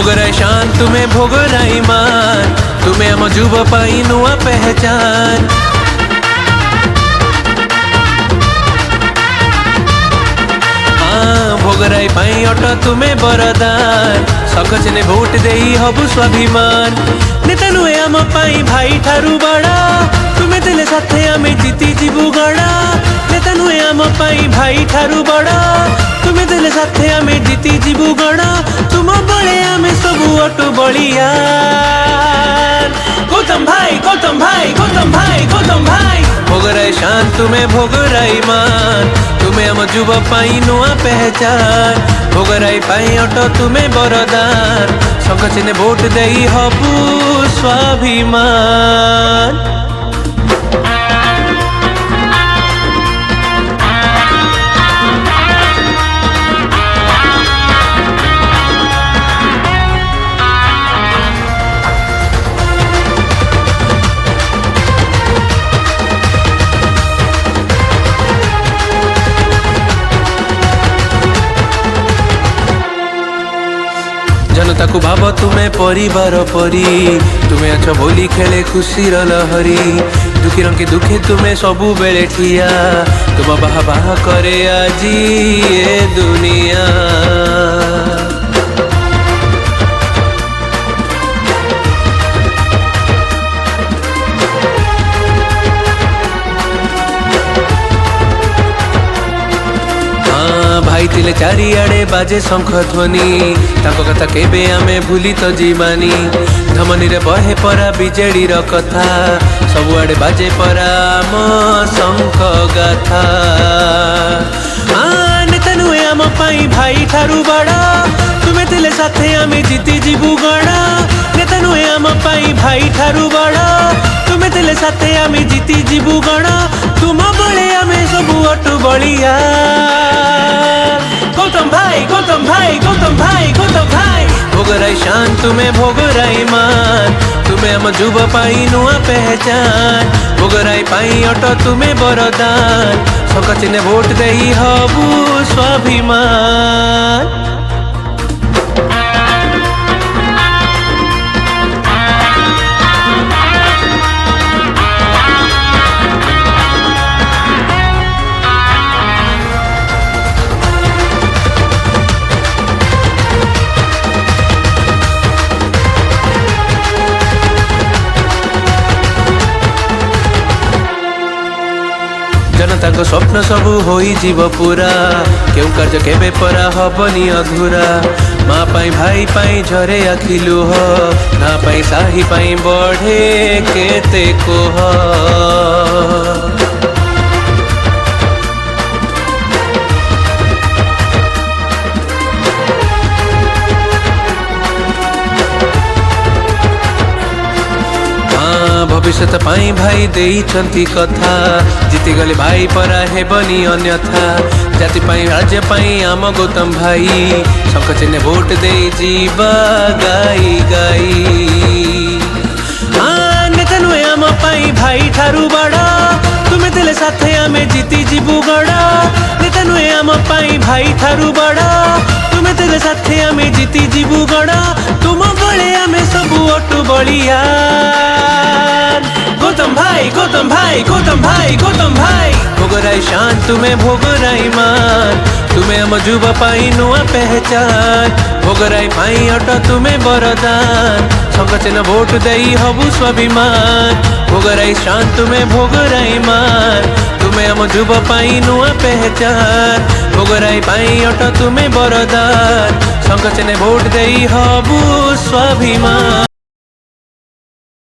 भोगराई शान तुम्हें भोगराई मान तुम्हें आम जुब पाई नुआ पहचान। भोगराई पाई अट तुम्हें बरदान सकच ने भोट देई हबु स्वाभिमान। नेता नुए आम पाई भाई ठारू बड़ा तुम्हें देले साथे आमे जीती जीवु गड़ा। नेता नुए आम पाई भाई ठारू बड़ा तुम्हें देले साथे आमे जीती जीवु गड़ा। तुम बड़े आमे सबु अटु बलिया गौतम भाई गौतम भाई गौतम भाई गौतम भाई। भोगराई शान तुम्हें भोगराई मान तुम्हें आम जुब पाई नुआ पहचान। भोगराई पाई अट तुम्हें बरदान सकच ने भोट देई हबु स्वाभिमान। जनता को भाव तुम्हें परिवार परी तुम्हें अछ बोली खेले खुशीर लहरी। दुखी रंग के दुखे तुम्हें सबु बेले ठिया तुम बाह बाह करे आजी ए दुनिया। भाई तिले चारिआडे बाजे शंख ध्वनि ताको कथा केबे आमे भूली तो जीवानी। धमनी रे बहे परा बिजेडी र कथा सबुआडे बाजे परा आम शंख गाथा। नेता नुए आम पाई भाई ठारू बड़ा तुम्हें तिले साथे आमे जीती जीवु गड़ा। नेता नुए आम पाई भाई ठारू बड़ा तुम्हें तिले साथे आमे जीती जीवु गड़ा। तुम बड़े आमे सबु अटु बलिया गौतम भाई गौतम भाई गौतम भाई गौतम भाई। भोगराई शान तुम्हें भोगराई मान तुम्हें आम जुब पाई नुआ पहचान। भोगराई पाई अट तुम्हें बरदान सकच ने भोट देई हबु स्वाभिमान। जनता को स्वप्न सबु होई जीव पूरा क्यों कार्य केबे परा हबनी अधूरा। माँ पाई भाई पाई झरे आखि लुह ना पाई साही पाई बढ़े केते कोह। भविष्य पाई भाई देइछंती कथा जीती गले भाई परा हेबनी अन्यथा। जाति पाई राज्य पाई आम गौतम भाई सकच ने भोट दे जीवा गाई गाई। नेता नुए आम पाई भाई ठारू बड़ा तुम्हें दिले साथे आमे जीती जीवु गड़ा। नेता नुए आम पाई भाई ठारू बड़ा तुम्हें दिले साथे आमे जीती जीवु गड़ा। तुम बड़े आमे सबु अटु बलिया गौतम भाई गौतम भाई गौतम भाई गौतम भाई। भोगराई शान तुम्हें भोगराई मान तुम्हें आम जुब पाई नुआ पहचान। भोगराई पाई अट तुम्हें बरदान सकच न भोट देई हबु स्वाभिमान। भोगराई शान तुम्हें भोगराई मान तुम्हें आम जुब पाई नुआ पहचान। भोगराई पाई अट तुम्हें बरदान सकच ने भोट देई हबु स्वाभिमान।